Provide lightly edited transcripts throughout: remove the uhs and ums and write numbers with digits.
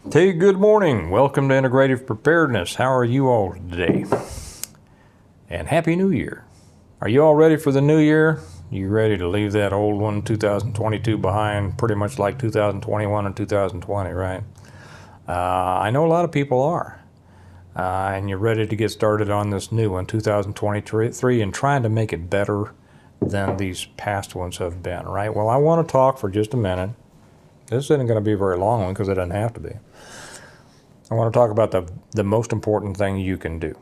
Hey, good morning. Welcome to Integrative Preparedness. How are you all today? And Happy New Year. Are you all ready for the new year? You ready to leave that old one, 2022, behind, pretty much like 2021 and 2020, right? I know a lot of people are. And you're ready to get started on this new one, 2023, and trying to make it better than these past ones have been, right? Well, I want to talk for just a minute. This isn't going to be a very long one because it doesn't have to be. I want to talk about the most important thing you can do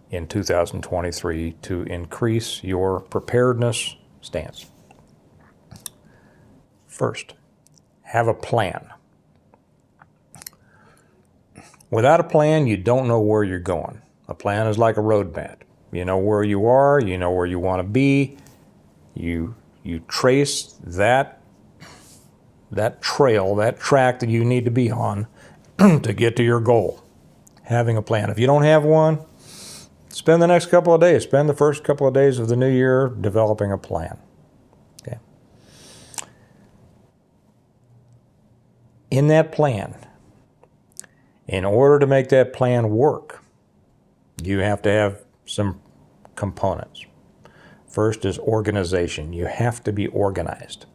in 2023 to increase your preparedness stance. First, have a plan. Without a plan, you don't know where you're going. A plan is like a road map. You know where you are, you know where you want to be. You trace that trail, that track that you need to be on to get to your goal. Having a plan. If you don't have one, spend the next couple of days, spend the first couple of days of the new year developing a plan. Okay. In that plan, in order to make that plan work, you have to have some components. First is organization. You have to be organized.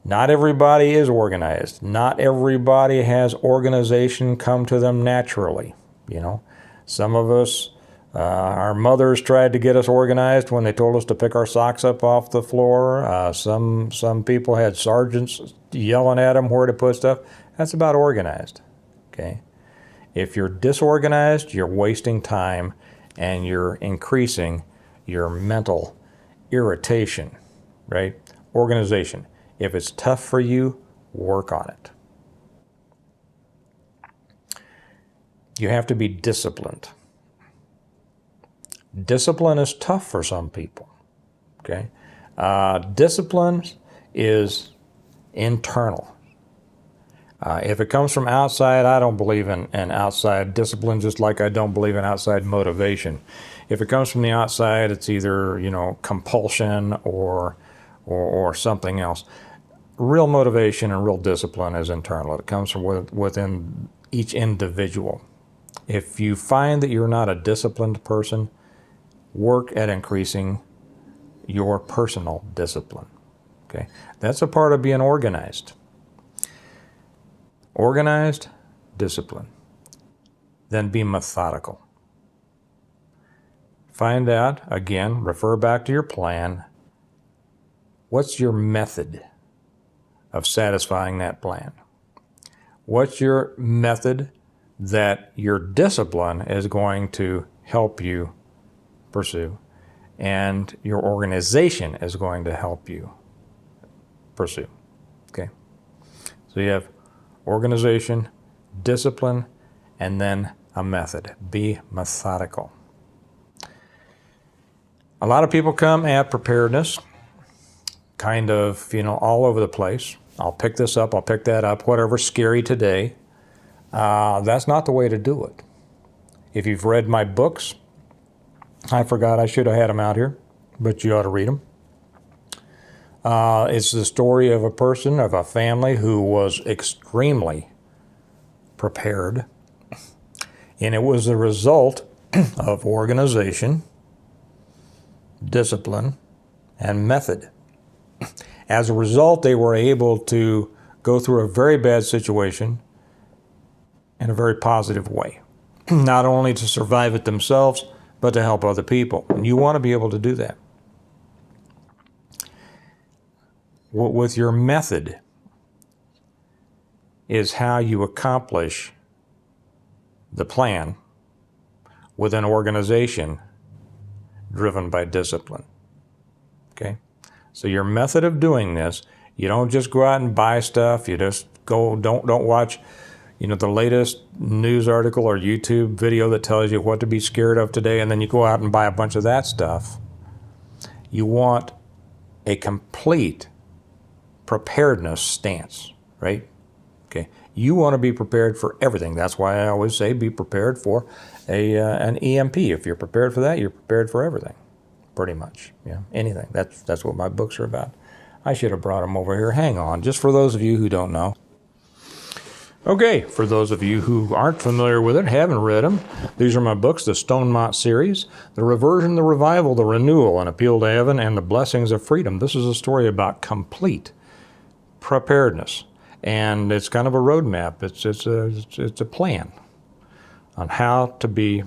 Not everybody is organized. Not everybody has organization come to them naturally. You know, some of us, our mothers tried to get us organized when they told us to pick our socks up off the floor. Some people had sergeants yelling at them where to put stuff. That's about organized. Okay. If you're disorganized, you're wasting time and you're increasing your mental irritation, right? Organization. If it's tough for you, work on it. You have to be disciplined. Discipline is tough for some people, okay? Discipline is internal. If it comes from outside, I don't believe in outside discipline, just like I don't believe in outside motivation. If it comes from the outside, it's either, compulsion or something else. Real motivation and real discipline is internal. It comes from within each individual. If you find that you're not a disciplined person, work at increasing your personal discipline. Okay, that's a part of being organized. Organized, discipline. Then be methodical. Find out, again, refer back to your plan. What's your method of satisfying that plan? What's your method that your discipline is going to help you pursue and your organization is going to help you pursue? Okay. So you have organization, discipline, and then a method. Be methodical. A lot of people come at preparedness kind of, all over the place. I'll pick this up, I'll pick that up, whatever's scary today. That's not the way to do it. If you've read my books, I forgot I should have had them out here, but you ought to read them. It's the story of a person, of a family who was extremely prepared. And it was the result of organization, discipline, and method. As a result, they were able to go through a very bad situation in a very positive way. Not only to survive it themselves, but to help other people. And you want to be able to do that. With your method is how you accomplish the plan with an organization driven by discipline. Okay? So your method of doing this, you don't just go out and buy stuff. You just don't watch, the latest news article or YouTube video that tells you what to be scared of today, and then you go out and buy a bunch of that stuff. You want a complete preparedness stance, right? Okay. You want to be prepared for everything. That's why I always say be prepared for an EMP. If you're prepared for that, you're prepared for everything. Pretty much, anything. That's what my books are about. I should have brought them over here. Hang on, just for those of you who don't know. Okay, for those of you who aren't familiar with it, haven't read them, these are my books, the Stonemont series, The Reversion, the Revival, the Renewal, An Appeal to Heaven, and The Blessings of Freedom. This is a story about complete preparedness, and it's kind of a roadmap. It's a plan on how to be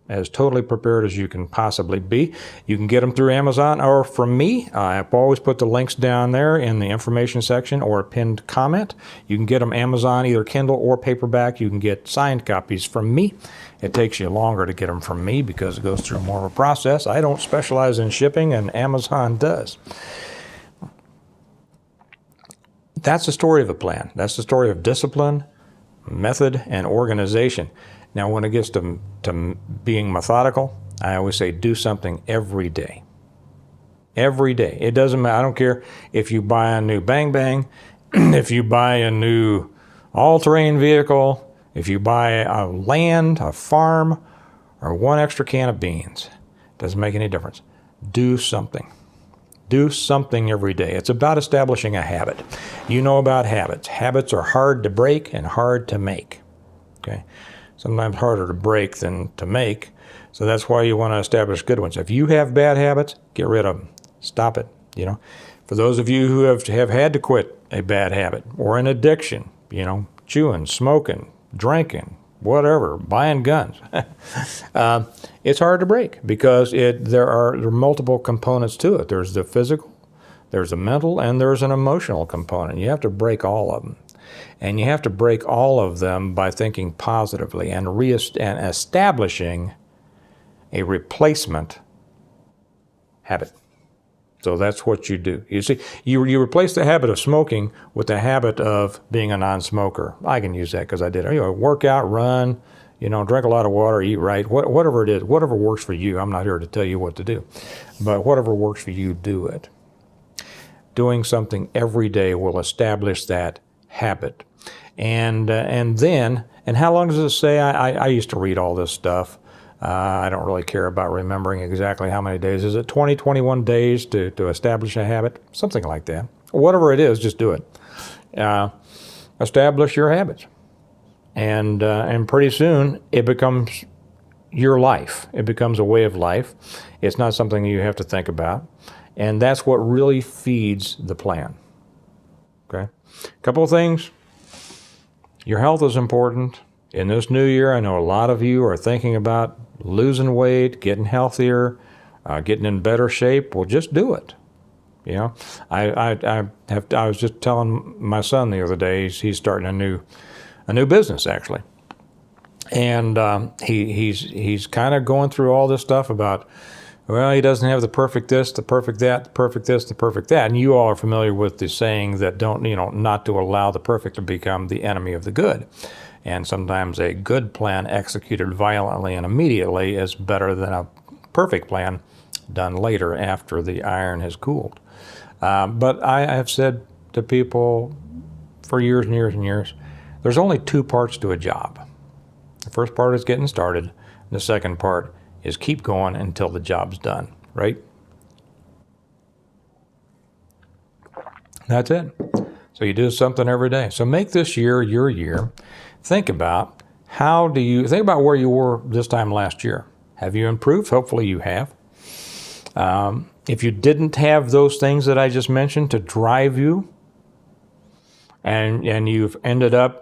as totally prepared as you can possibly be. You can get them through Amazon or from me. I've always put the links down there in the information section or a pinned comment. You can get them Amazon, either Kindle or paperback. You can get signed copies from me. It takes you longer to get them from me because it goes through more of a process. I don't specialize in shipping, and Amazon does. That's the story of a plan. That's the story of discipline, method, and organization. Now, when it gets to being methodical, I always say do something every day. Every day. It doesn't matter. I don't care if you buy a new Bang Bang, if you buy a new all-terrain vehicle, if you buy a land, a farm, or one extra can of beans. It doesn't make any difference. Do something. Do something every day. It's about establishing a habit. You know about habits. Habits are hard to break and hard to make. Okay? Sometimes harder to break than to make. So that's why you want to establish good ones. If you have bad habits, get rid of them. Stop it. You know, for those of you who have had to quit a bad habit or an addiction, you know, chewing, smoking, drinking, whatever, buying guns, it's hard to break because there are multiple components to it. There's the physical, there's a mental, and there's an emotional component. You have to break all of them. And you have to break all of them by thinking positively and establishing a replacement habit. So that's what you do. You see, you replace the habit of smoking with the habit of being a non-smoker. I can use that because I did. You know, work out, run, you know, drink a lot of water, eat right, whatever it is, whatever works for you. I'm not here to tell you what to do, but whatever works for you, do it. Doing something every day will establish that habit. And how long does it say? I used to read all this stuff. I don't really care about remembering exactly how many days. Is it 20, 21 days to establish a habit? Something like that. Whatever it is, just do it. Establish your habits. And pretty soon it becomes your life. It becomes a way of life. It's not something you have to think about. And that's what really feeds the plan. Okay? A couple of things. Your health is important. In this new year, I know a lot of you are thinking about losing weight, getting healthier, getting in better shape. Well, just do it. You know, I was just telling my son the other day, he's starting a new business actually, and he's kind of going through all this stuff about, well, he doesn't have the perfect this, the perfect that, the perfect this, the perfect that. And you all are familiar with the saying that not to allow the perfect to become the enemy of the good. And sometimes a good plan executed violently and immediately is better than a perfect plan done later after the iron has cooled. But I have said to people for years and years and years, there's only two parts to a job. The first part is getting started. And the second part is keep going until the job's done, right? That's it. So you do something every day. So make this year your year. Think about where you were this time last year. Have you improved? Hopefully you have. If you didn't have those things that I just mentioned to drive you, and you've ended up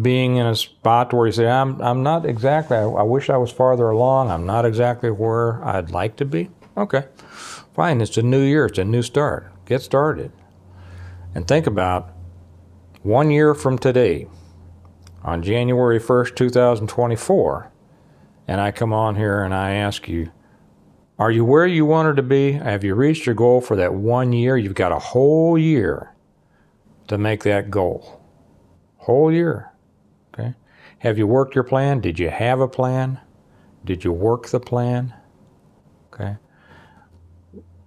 being in a spot where you say, I'm not exactly, I wish I was farther along, I'm not exactly where I'd like to be. Okay, fine, it's a new year, it's a new start. Get started. And think about 1 year from today, on January 1st, 2024, and I come on here and I ask you, are you where you wanted to be? Have you reached your goal for that 1 year? You've got a whole year to make that goal. Whole year. Okay? Have you worked your plan? Did you have a plan? Did you work the plan? Okay?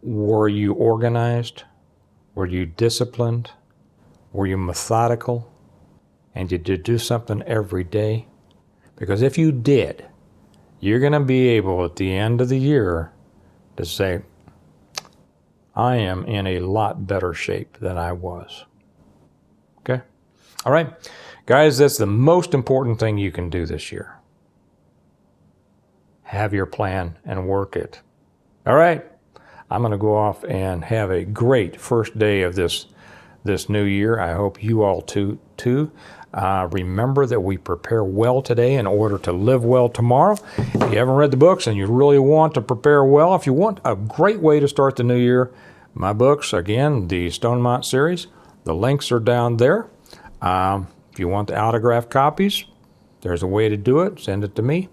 Were you organized? Were you disciplined? Were you methodical? And did you do something every day? Because if you did, you're going to be able at the end of the year to say, I am in a lot better shape than I was. Okay? All right. Guys, that's the most important thing you can do this year. Have your plan and work it. All right, I'm going to go off and have a great first day of this new year. I hope you all too. Remember that we prepare well today in order to live well tomorrow. If you haven't read the books and you really want to prepare well, if you want a great way to start the new year, my books, again, the Stonemont series, the links are down there. If you want the autographed copies, there's a way to do it. Send it to me.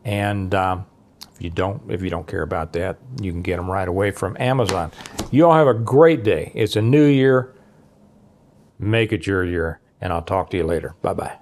And if you don't care about that, you can get them right away from Amazon. You all have a great day. It's a new year. Make it your year. And I'll talk to you later. Bye-bye.